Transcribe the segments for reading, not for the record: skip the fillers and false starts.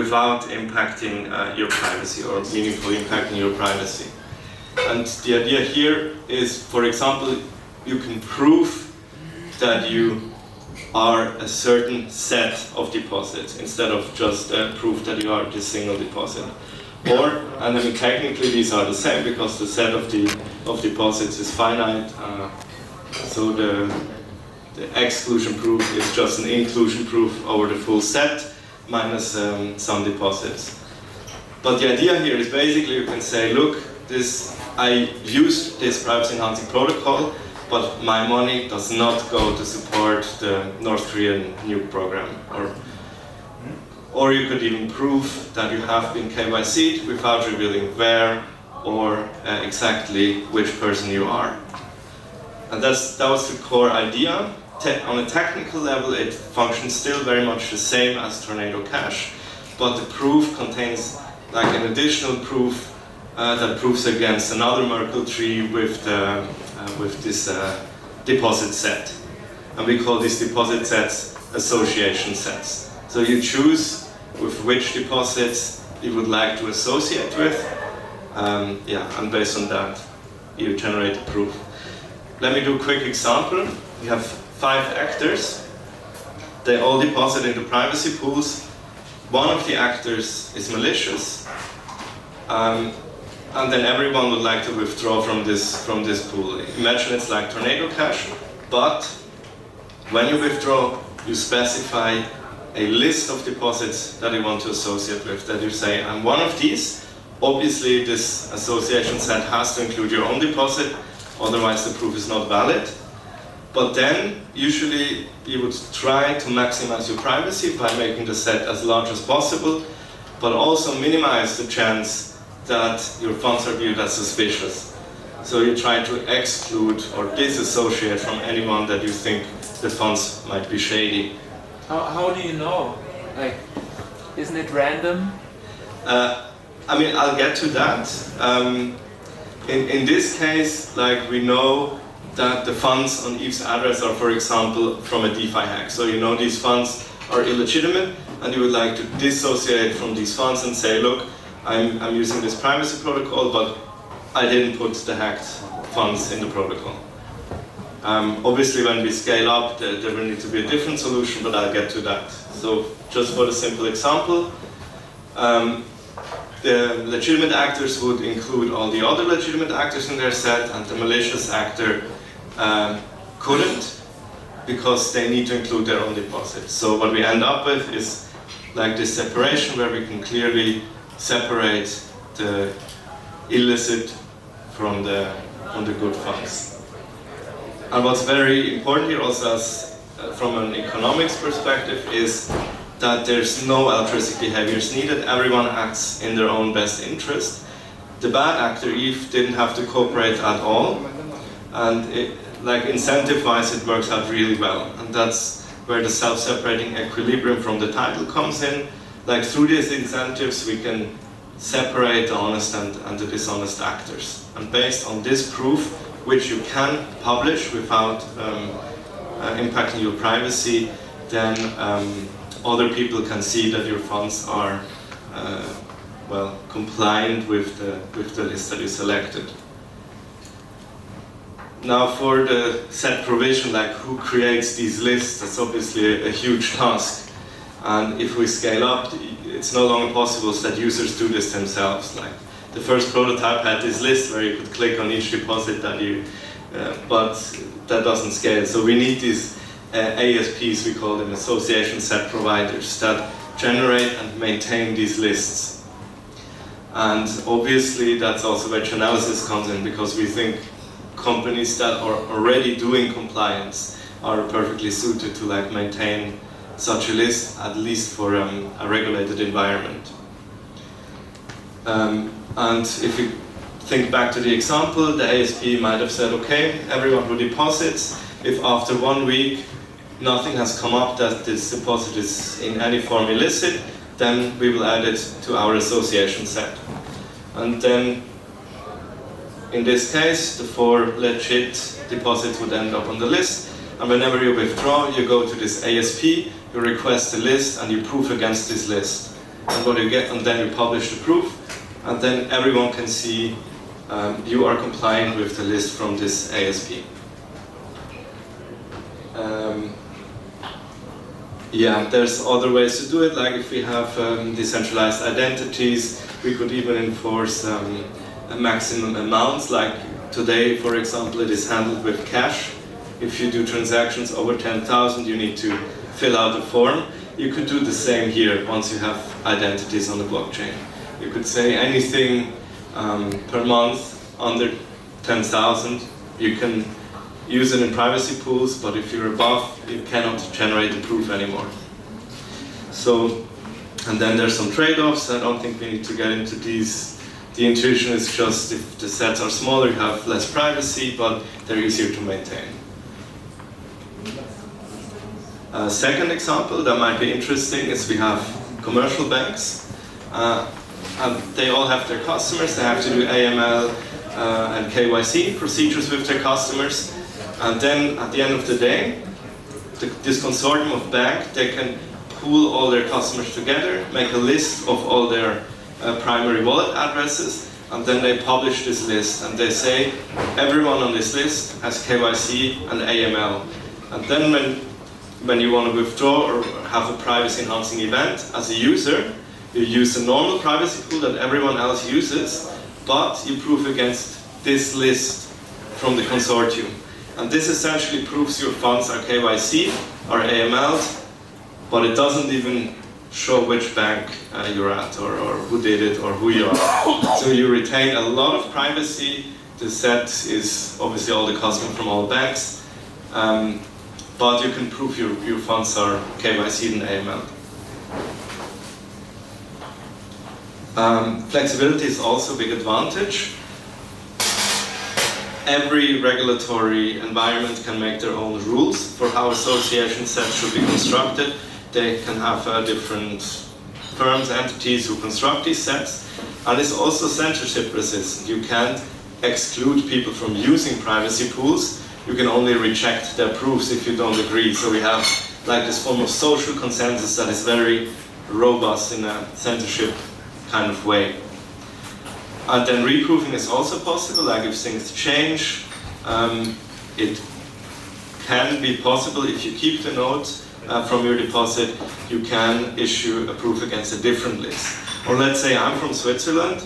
without impacting your privacy or meaningfully impacting your privacy. And the idea here is, for example, you can prove that you are a certain set of deposits instead of just proof that you are this single deposit. Or, and I mean technically these are the same because the set of deposits is finite, so the exclusion proof is just an inclusion proof over the full set minus some deposits. But the idea here is basically you can say, look, I used this privacy enhancing protocol, but my money does not go to support the North Korean nuke program. Or you could even prove that you have been KYC'd without revealing where or exactly which person you are. And that was the core idea. On a technical level, it functions still very much the same as Tornado Cash, but the proof contains like an additional proof that proves against another Merkle tree with this deposit set. And we call these deposit sets association sets. So you choose with which deposits you would like to associate with, and based on that, you generate a proof. Let me do a quick example. We have 5 actors. They all deposit into privacy pools. One of the actors is malicious, and then everyone would like to withdraw from this pool. Imagine it's like Tornado Cash, but when you withdraw, you specify a list of deposits that you want to associate with, that you say, I'm one of these. Obviously, this association set has to include your own deposit, otherwise the proof is not valid. But then, usually, you would try to maximize your privacy by making the set as large as possible, but also minimize the chance that your funds are viewed as suspicious. So you try to exclude or disassociate from anyone that you think the funds might be shady. How do you know? Like, isn't it random? I mean, I'll get to that. In this case, like, we know that the funds on Eve's address are, for example, from a DeFi hack. So you know these funds are illegitimate, and you would like to dissociate from these funds and say, look, I'm using this privacy protocol, but I didn't put the hacked funds in the protocol. Obviously, when we scale up, there will need to be a different solution, but I'll get to that. So just for the simple example, the legitimate actors would include all the other legitimate actors in their set, and the malicious actor couldn't, because they need to include their own deposit. So what we end up with is like this separation where we can clearly separate the illicit from the good funds. And what's very important here also from an economics perspective is that there's no altruistic behaviors needed. Everyone acts in their own best interest. The bad actor, Eve, didn't have to cooperate at all. And incentive-wise, it works out really well. And that's where the self-separating equilibrium from the title comes in. Like, through these incentives, we can separate the honest and the dishonest actors. And based on this proof, which you can publish without impacting your privacy, then other people can see that your funds are compliant with the list that you selected. Now, for the set provision, like who creates these lists, that's obviously a huge task. And if we scale up, it's no longer possible that users do this themselves. Like, the first prototype had this list where you could click on each deposit that but that doesn't scale. So we need these ASPs, we call them association set providers, that generate and maintain these lists. And obviously that's also where chainalysis comes in, because we think companies that are already doing compliance are perfectly suited to maintain such a list, at least for a regulated environment. And if you think back to the example, the ASP might have said, okay, everyone who deposits, if after 1 week nothing has come up that this deposit is in any form illicit, then we will add it to our association set. And then, in this case, the 4 legit deposits would end up on the list. And whenever you withdraw, you go to this ASP, you request a list, and you proof against this list. and what you get, and then you publish the proof, and then everyone can see you are compliant with the list from this ASP. Yeah, there's other ways to do it, like if we have decentralized identities, we could even enforce a maximum amount, like today, for example, it is handled with cash. If you do transactions over 10,000, you need to fill out a form. You could do the same here once you have identities on the blockchain. You could say anything per month under 10,000, you can use it in privacy pools, but if you're above, you cannot generate the proof anymore. So, and then there's some trade-offs. I don't think we need to get into these. The intuition is just if the sets are smaller, you have less privacy, but they're easier to maintain. A second example that might be interesting is we have commercial banks, and they all have their customers. They have to do AML and KYC procedures with their customers. And then at the end of the day, this consortium of banks, they can pool all their customers together, make a list of all their primary wallet addresses, and then they publish this list. And they say, everyone on this list has KYC and AML. And then when you want to withdraw or have a privacy enhancing event as a user, you use a normal privacy pool that everyone else uses, but you prove against this list from the consortium. And this essentially proves your funds are KYC or AML, but it doesn't even show which bank you're at or who did it or who you are. So you retain a lot of privacy. The set is obviously all the customers from all banks, but you can prove your funds are KYC and AML. Flexibility is also a big advantage. Every regulatory environment can make their own rules for how association sets should be constructed. They can have different firms, entities who construct these sets. And it's also censorship resistant. You can't exclude people from using privacy pools. You can only reject their proofs if you don't agree. So we have like this form of social consensus that is very robust in a censorship kind of way. And then reproofing is also possible, like if things change, it can be possible if you keep the note from your deposit, you can issue a proof against a different list. Or let's say I'm from Switzerland,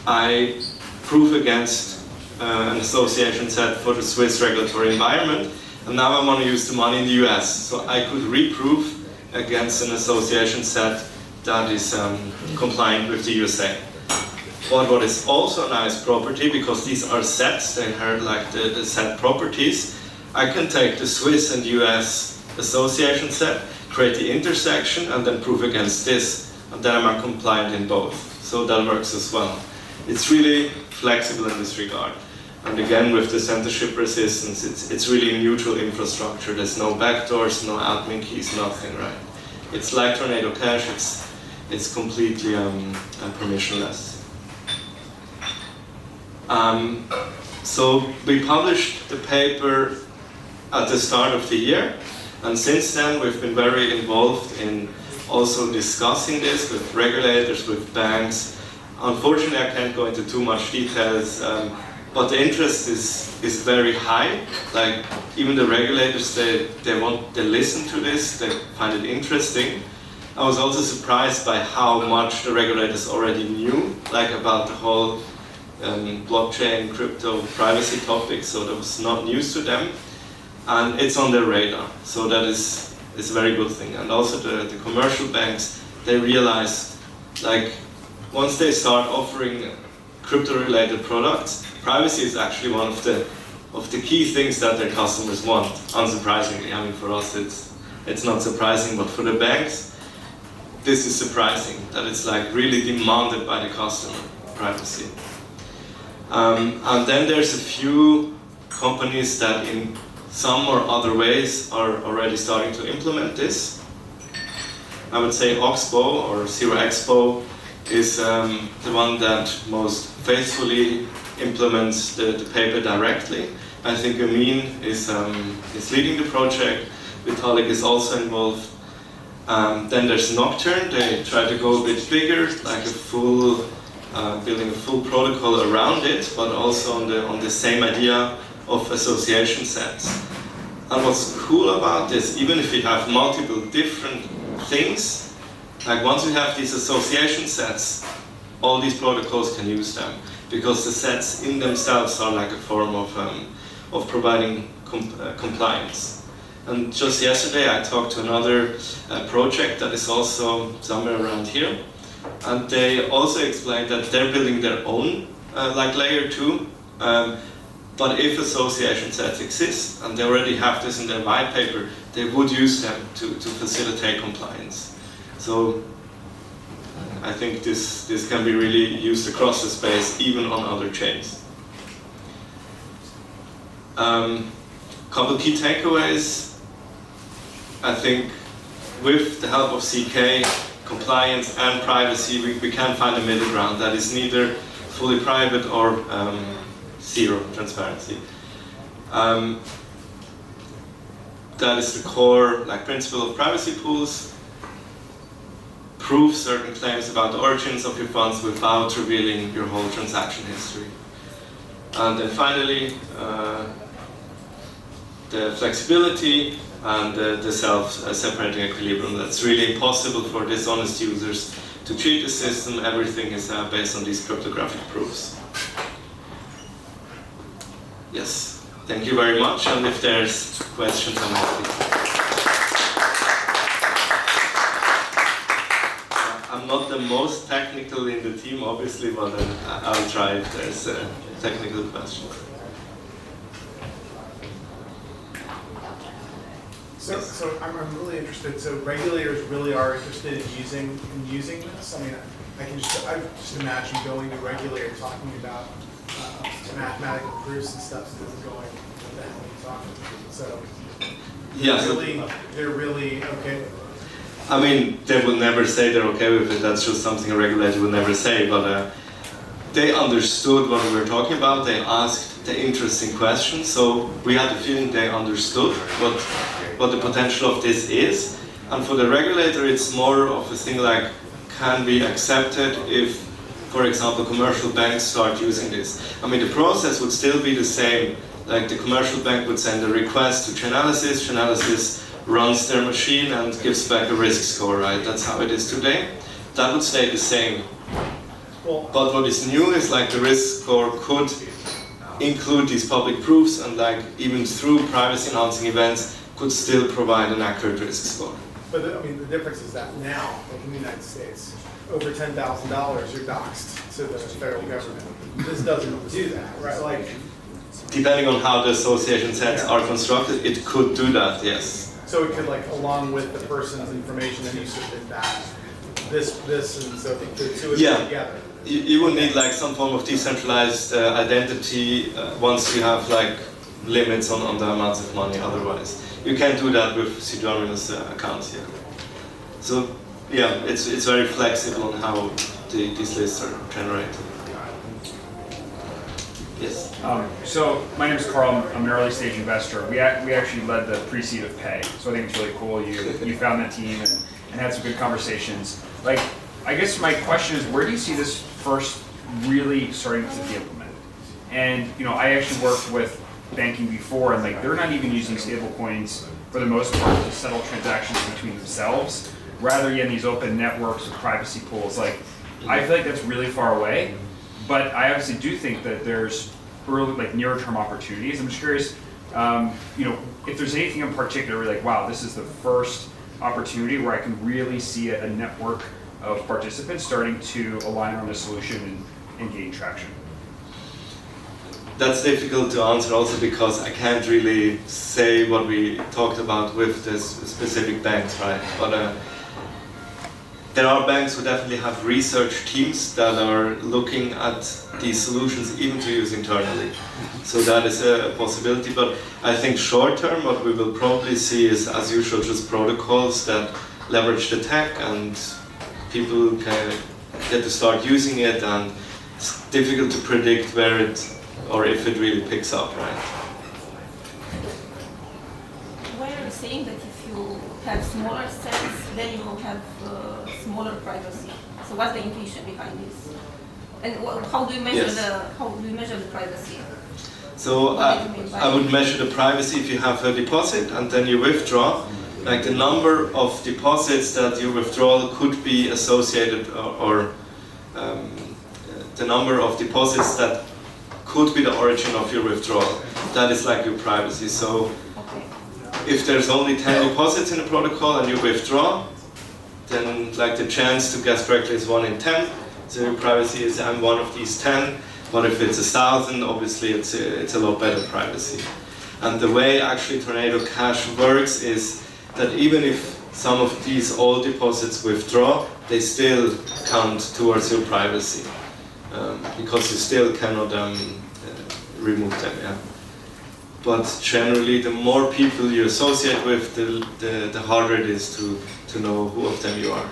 I proof against an association set for the Swiss regulatory environment, and now I want to use the money in the US. So I could reproof against an association set that is compliant with the USA. But what is also a nice property, because these are sets, they inherit like the set properties, I can take the Swiss and US association set, create the intersection, and then prove against this, and then I'm compliant in both. So that works as well. It's really flexible in this regard. And again, with the censorship resistance, it's really a neutral infrastructure. There's no backdoors, no admin keys, nothing, right? It's like Tornado Cash, it's completely permissionless. So we published the paper at the start of the year, and since then we've been very involved in also discussing this with regulators, with banks. Unfortunately, I can't go into too much details, but the interest is very high. Like even the regulators, they listen to this, they find it interesting. I was also surprised by how much the regulators already knew, like about the whole blockchain, crypto, privacy topic, so that was not news to them. And it's on their radar, so that is a very good thing. And also the commercial banks, they realize, like, once they start offering crypto-related products, privacy is actually one of the key things that their customers want, unsurprisingly. I mean, for us it's not surprising, but for the banks, this is surprising, that it's like really demanded by the customer, privacy. And then there's a few companies that in some or other ways are already starting to implement this. I would say Oxbow or Zero Expo is the one that most faithfully implements the paper directly. I think Amin is leading the project. Vitalik is also involved. Then there's Nocturne. They try to go a bit bigger, like a full, building a full protocol around it, but also on the same idea of association sets. And what's cool about this, even if you have multiple different things, like once you have these association sets, all these protocols can use them, because the sets in themselves are like a form of providing compliance. And just yesterday I talked to another project that is also somewhere around here, and they also explained that they're building their own like layer 2, but if association sets exist, and they already have this in their white paper, they would use them to facilitate compliance. So I think this can be really used across the space, even on other chains. Couple key takeaways. I think with the help of ZK, compliance and privacy, we can find a middle ground that is neither fully private or zero transparency. That is the core principle of privacy pools. Prove certain claims about the origins of your funds without revealing your whole transaction history. And then finally, the flexibility and the self-separating equilibrium. That's really impossible for dishonest users to cheat the system. Everything is based on these cryptographic proofs. Yes, thank you very much, and if there's questions, I'm happy. I'm not the most technical in the team, obviously, but I'll try if there's a technical question. So I'm really interested. So regulators really are interested in using this. I mean, I just imagine going to regulators talking about mathematical proofs and stuff, so it's going, what the hell are you talking about? So yeah, they're really okay with it. I mean, they will never say they're okay with it. That's just something a regulator would never say. But they understood what we were talking about. They asked the interesting questions. So we had the feeling they understood what the potential of this is. And for the regulator, it's more of a thing like, can be accepted if, for example, commercial banks start using this. I mean, the process would still be the same. Like the commercial bank would send a request to Chainalysis. Chainalysis runs their machine and gives back a risk score, right? That's how it is today. That would stay the same. Well, but what is new is like the risk score could include these public proofs, and like even through privacy enhancing events could still provide an accurate risk score. But I mean, the difference is that now, like in the United States, over $10,000 you're doxxed to the federal government. This doesn't do that, right? Like, depending on how the association sets are constructed, it could do that, yes. So it could, like, along with the person's information, and you submit that, this, and so it could do it together. You would need like some form of decentralized identity once you have like limits on the amounts of money. Otherwise, you can't do that with pseudonymous accounts yet. So yeah, it's very flexible on how these lists are generated. Yes. So my name is Carl. I'm an early stage investor. We actually led the pre-seed of Pay. So I think it's really cool. You found that team and had some good conversations. Like, I guess my question is, where do you see this first really starting to be implemented? And I actually worked with banking before, and like they're not even using stablecoins for the most part to settle transactions between themselves. Rather, in these open networks with privacy pools, like I feel like that's really far away. But I obviously do think that there's early, like near-term opportunities. I'm just curious, if there's anything in particular where like, wow, this is the first opportunity where I can really see a network of participants starting to align on a solution and gain traction. That's difficult to answer also because I can't really say what we talked about with this specific banks, right? But there are banks who definitely have research teams that are looking at these solutions even to use internally. So that is a possibility, but I think short term what we will probably see is, as usual, just protocols that leverage the tech and people can get to start using it, and it's difficult to predict where it or if it really picks up, right? Why are you saying that if you have smaller sets, then you will have smaller privacy. So what's the intuition behind this? And how do you measure the privacy? So What do you mean by I would measure the privacy if you have a deposit and then you withdraw. Like the number of deposits that you withdraw could be associated, or the number of deposits that could be the origin of your withdrawal. That is like your privacy. So Okay. if there's only 10 deposits in a protocol and you withdraw, then like the chance to guess correctly is 1 in 10. So your privacy is I'm one of these 10. But if it's 1,000, obviously it's a lot better privacy. And the way actually Tornado Cash works is that even if some of these old deposits withdraw, they still count towards your privacy, because you still cannot remove them. Yeah. But generally, the more people you associate with, the harder it is to know who of them you are.